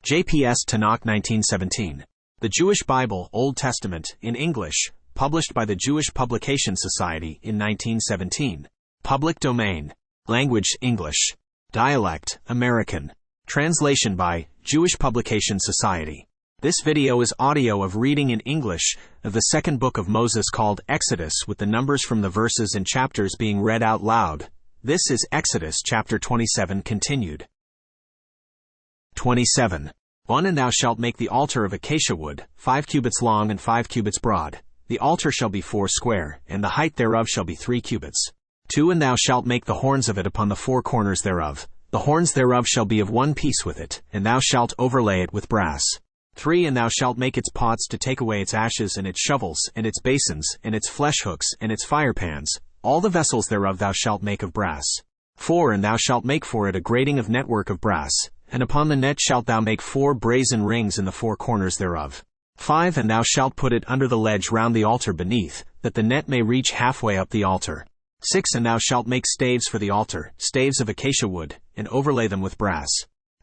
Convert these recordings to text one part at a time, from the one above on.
JPS TaNaKH 1917. The Jewish Bible, Old Testament, in English, published by the Jewish Publication Society in 1917. Public domain. Language, English. Dialect, American. Translation by Jewish Publication Society. This video is audio of reading in English of the second book of Moses called Exodus, with the numbers from the verses and chapters being read out loud. This is Exodus chapter 27 continued. 27. 1. And thou shalt make the altar of acacia-wood, 5 cubits long and 5 cubits broad. The altar shall be 4 square, and the height thereof shall be 3 cubits. 2. And thou shalt make the horns of it upon the 4 corners thereof. The horns thereof shall be of one piece with it, and thou shalt overlay it with brass. 3. And thou shalt make its pots to take away its ashes, and its shovels, and its basins, and its flesh hooks, and its firepans. All the vessels thereof thou shalt make of brass. 4. And thou shalt make for it a grating of network of brass, and upon the net shalt thou make 4 brazen rings in the 4 corners thereof. 5. And thou shalt put it under the ledge round the altar beneath, that the net may reach halfway up the altar. 6. And thou shalt make staves for the altar, staves of acacia wood, and overlay them with brass.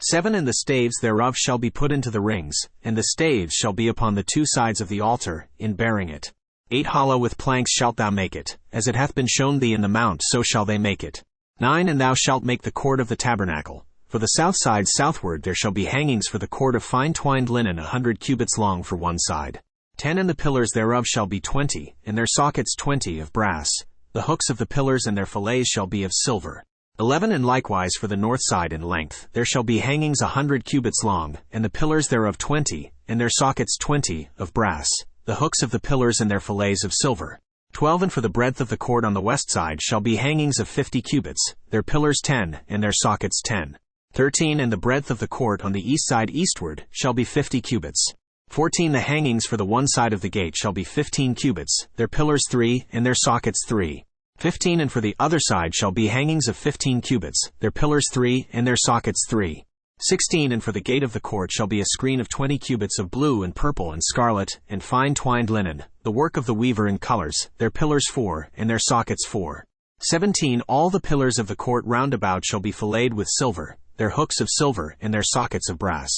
7. And the staves thereof shall be put into the rings, and the staves shall be upon the 2 sides of the altar, in bearing it. 8. Hollow with planks shalt thou make it, as it hath been shown thee in the mount, so shall they make it. 9. And thou shalt make the cord of the tabernacle. For the south side southward there shall be hangings for the cord of fine twined linen 100 cubits long for one side. 10. And the pillars thereof shall be 20, and their sockets 20 of brass. The hooks of the pillars and their fillets shall be of silver. 11. And likewise for the north side in length there shall be hangings 100 cubits long, and the pillars thereof 20, and their sockets 20, of brass. The hooks of the pillars and their fillets of silver. 12. And for the breadth of the cord on the west side shall be hangings of 50 cubits, their pillars 10, and their sockets 10. 13. And the breadth of the court on the east side eastward shall be 50 cubits. 14. The hangings for the one side of the gate shall be 15 cubits, their pillars 3, and their sockets 3. 15. And for the other side shall be hangings of 15 cubits, their pillars 3, and their sockets 3. 16. And for the gate of the court shall be a screen of 20 cubits of blue and purple and scarlet, and fine twined linen, the work of the weaver in colors, their pillars 4, and their sockets 4. 17. All the pillars of the court round about shall be filleted with silver, their hooks of silver, and their sockets of brass.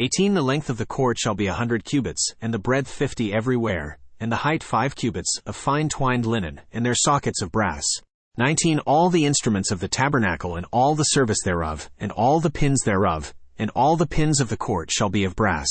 18. The length of the court shall be 100 cubits, and the breadth 50 everywhere, and the height 5 cubits, of fine twined linen, and their sockets of brass. 19. All the instruments of the tabernacle and all the service thereof, and all the pins thereof, and all the pins of the court shall be of brass.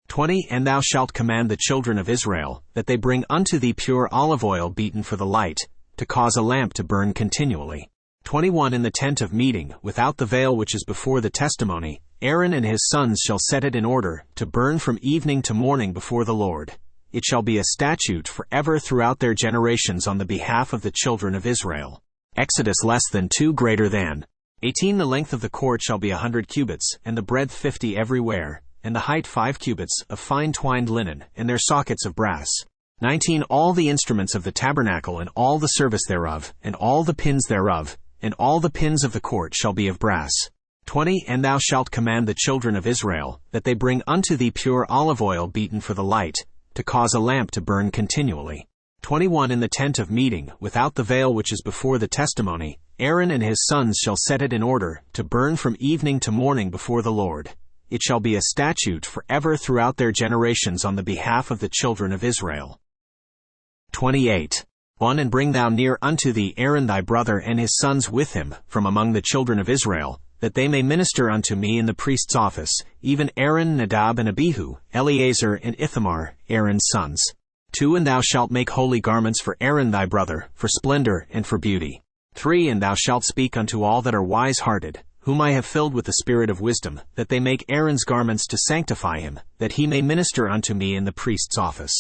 20. And thou shalt command the children of Israel, that they bring unto thee pure olive oil beaten for the light, to cause a lamp to burn continually. 21. In the tent of meeting, without the veil which is before the testimony, Aaron and his sons shall set it in order, to burn from evening to morning before the Lord. It shall be a statute forever throughout their generations on the behalf of the children of Israel. Exodus less than 2 greater than. 18. The length of the court shall be 100 cubits, and the breadth 50 everywhere, and the height 5 cubits, of fine twined linen, and their sockets of brass. 19. All the instruments of the tabernacle and all the service thereof, and all the pins thereof, and all the pins of the court shall be of brass. 20. And thou shalt command the children of Israel, that they bring unto thee pure olive oil beaten for the light, to cause a lamp to burn continually. 21. In the tent of meeting, without the veil which is before the testimony, Aaron and his sons shall set it in order, to burn from evening to morning before the Lord. It shall be a statute forever throughout their generations on the behalf of the children of Israel. 28. 1. And bring thou near unto thee Aaron thy brother and his sons with him, from among the children of Israel, that they may minister unto me in the priest's office, even Aaron, Nadab, and Abihu, Eleazar, and Ithamar, Aaron's sons. 2. And thou shalt make holy garments for Aaron thy brother, for splendor and for beauty. 3. And thou shalt speak unto all that are wise-hearted, whom I have filled with the spirit of wisdom, that they make Aaron's garments to sanctify him, that he may minister unto me in the priest's office.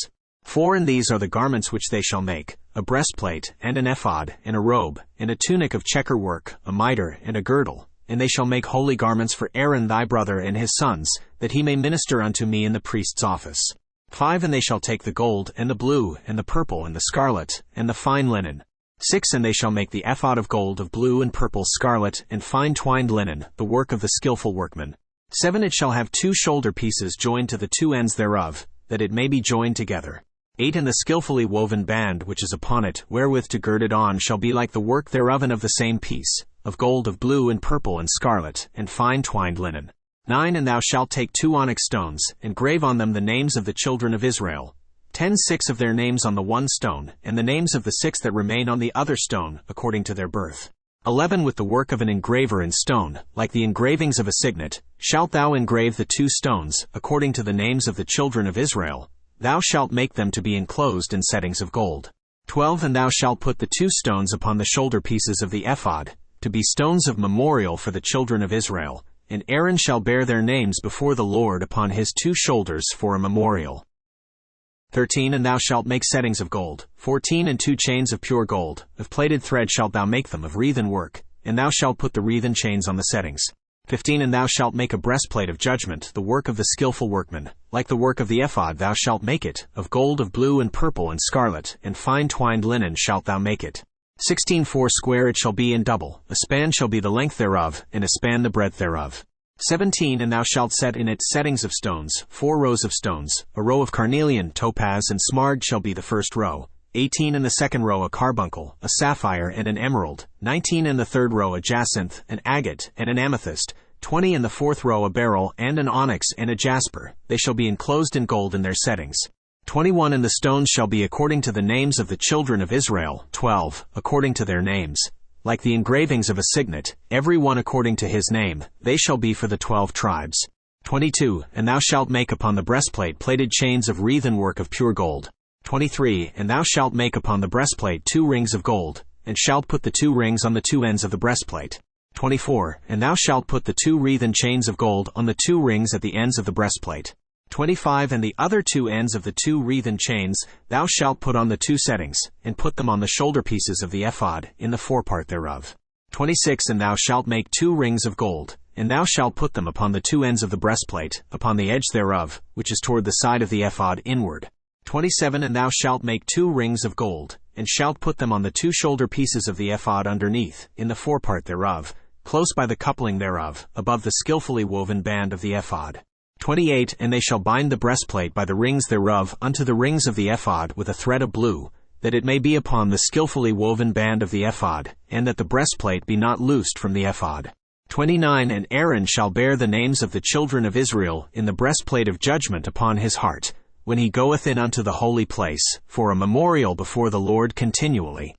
4. And these are the garments which they shall make: a breastplate, and an ephod, and a robe, and a tunic of checker work, a mitre, and a girdle. And they shall make holy garments for Aaron thy brother and his sons, that he may minister unto me in the priest's office. 5. And they shall take the gold, and the blue, and the purple, and the scarlet, and the fine linen. 6. And they shall make the ephod of gold, of blue, and purple, scarlet, and fine twined linen, the work of the skillful workman. 7. It shall have 2 shoulder pieces joined to the 2 ends thereof, that it may be joined together. 8. And the skillfully woven band which is upon it, wherewith to gird it on, shall be like the work thereof, and of the same piece, of gold, of blue, and purple, and scarlet, and fine twined linen. 9 And thou shalt take 2 onyx stones, and grave on them the names of the children of Israel, 6 of their names on the one stone, and the names of the 6 that remain on the other stone, according to their birth. 11 With the work of an engraver in stone, like the engravings of a signet, shalt thou engrave the 2 stones, according to the names of the children of Israel. Thou shalt make them to be enclosed in settings of gold. 12 And thou shalt put the 2 stones upon the shoulder pieces of the ephod, to be stones of memorial for the children of Israel, and Aaron shall bear their names before the Lord upon his 2 shoulders for a memorial. 13 And thou shalt make settings of gold, 14 And 2 chains of pure gold, of plaited thread shalt thou make them of wreathen work, and thou shalt put the wreathen chains on the settings. 15 And thou shalt make a breastplate of judgment, the work of the skillful workman, like the work of the ephod thou shalt make it, of gold, of blue, and purple, and scarlet, and fine twined linen shalt thou make it. 16 Foursquare it shall be in double, a span shall be the length thereof, and a span the breadth thereof. 17 And thou shalt set in it settings of stones, 4 rows of stones, a row of carnelian, topaz, and smart shall be the first row. 18 And the second row a carbuncle, a sapphire, and an emerald. 19 And the third row a jacinth, an agate, and an amethyst. 20 And the fourth row a beryl, and an onyx, and a jasper. They shall be enclosed in gold in their settings. 21 And the stones shall be according to the names of the children of Israel, 12, according to their names. Like the engravings of a signet, every one according to his name, they shall be for the 12 tribes. 22 And thou shalt make upon the breastplate plaited chains of wreathen work of pure gold. 23 And thou shalt make upon the breastplate 2 rings of gold, and shalt put the 2 rings on the 2 ends of the breastplate. 24 And thou shalt put the 2 wreathen chains of gold on the 2 rings at the ends of the breastplate. 25 And the other 2 ends of the 2 wreathen chains thou shalt put on the 2 settings, and put them on the shoulder pieces of the ephod, in the forepart thereof. 26 And thou shalt make 2 rings of gold, and thou shalt put them upon the 2 ends of the breastplate, upon the edge thereof, which is toward the side of the ephod inward. 27 And thou shalt make 2 rings of gold, and shalt put them on the 2 shoulder pieces of the ephod underneath, in the forepart thereof, close by the coupling thereof, above the skillfully woven band of the ephod. 28 And they shall bind the breastplate by the rings thereof unto the rings of the ephod with a thread of blue, that it may be upon the skillfully woven band of the ephod, and that the breastplate be not loosed from the ephod. 29 And Aaron shall bear the names of the children of Israel in the breastplate of judgment upon his heart, when he goeth in unto the holy place, for a memorial before the Lord continually.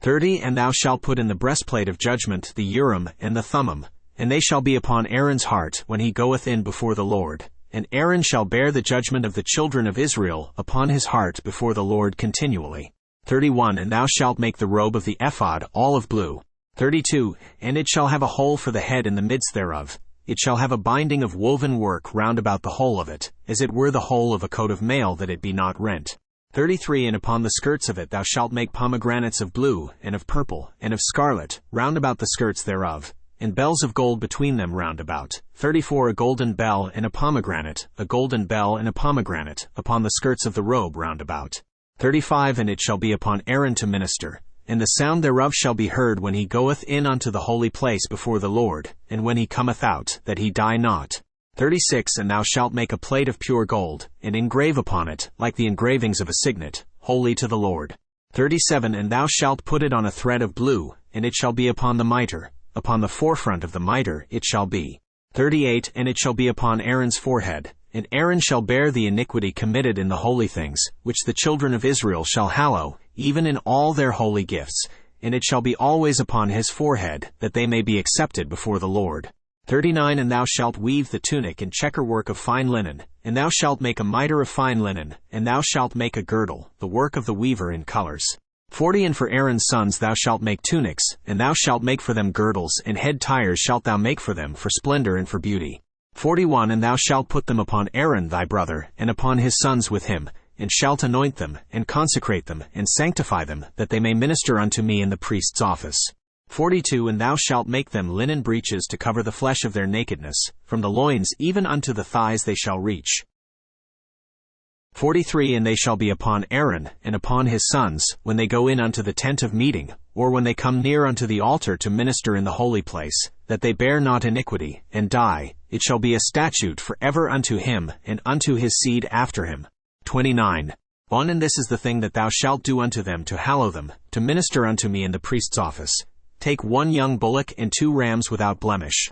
30 And thou shalt put in the breastplate of judgment the Urim and the Thummim, and they shall be upon Aaron's heart when he goeth in before the Lord. And Aaron shall bear the judgment of the children of Israel upon his heart before the Lord continually. 31 And thou shalt make the robe of the ephod all of blue. 32 And it shall have a hole for the head in the midst thereof. It shall have a binding of woven work round about the whole of it, as it were the whole of a coat of mail, that it be not rent. 33 And upon the skirts of it thou shalt make pomegranates of blue, and of purple, and of scarlet, round about the skirts thereof, and bells of gold between them round about. 34 A golden bell and a pomegranate, a golden bell and a pomegranate, upon the skirts of the robe round about. 35 And it shall be upon Aaron to minister, and the sound thereof shall be heard when he goeth in unto the holy place before the Lord, and when he cometh out, that he die not. 36 And thou shalt make a plate of pure gold, and engrave upon it, like the engravings of a signet, holy to the Lord. 37 And thou shalt put it on a thread of blue, and it shall be upon the mitre. Upon the forefront of the mitre it shall be. 38 And it shall be upon Aaron's forehead, and Aaron shall bear the iniquity committed in the holy things, which the children of Israel shall hallow, even in all their holy gifts, and it shall be always upon his forehead, that they may be accepted before the Lord. 39 And thou shalt weave the tunic in checker work of fine linen, and thou shalt make a mitre of fine linen, and thou shalt make a girdle, the work of the weaver in colors. 40 And for Aaron's sons thou shalt make tunics, and thou shalt make for them girdles, and head tires shalt thou make for them for splendor and for beauty. 41 And thou shalt put them upon Aaron thy brother, and upon his sons with him, and shalt anoint them, and consecrate them, and sanctify them, that they may minister unto me in the priest's office. 42 And thou shalt make them linen breeches to cover the flesh of their nakedness, from the loins even unto the thighs they shall reach. 43 And they shall be upon Aaron, and upon his sons, when they go in unto the tent of meeting, or when they come near unto the altar to minister in the holy place, that they bear not iniquity, and die. It shall be a statute for ever unto him, and unto his seed after him. 29 And this is the thing that thou shalt do unto them to hallow them, to minister unto me in the priest's office. Take 1 young bullock and 2 rams without blemish.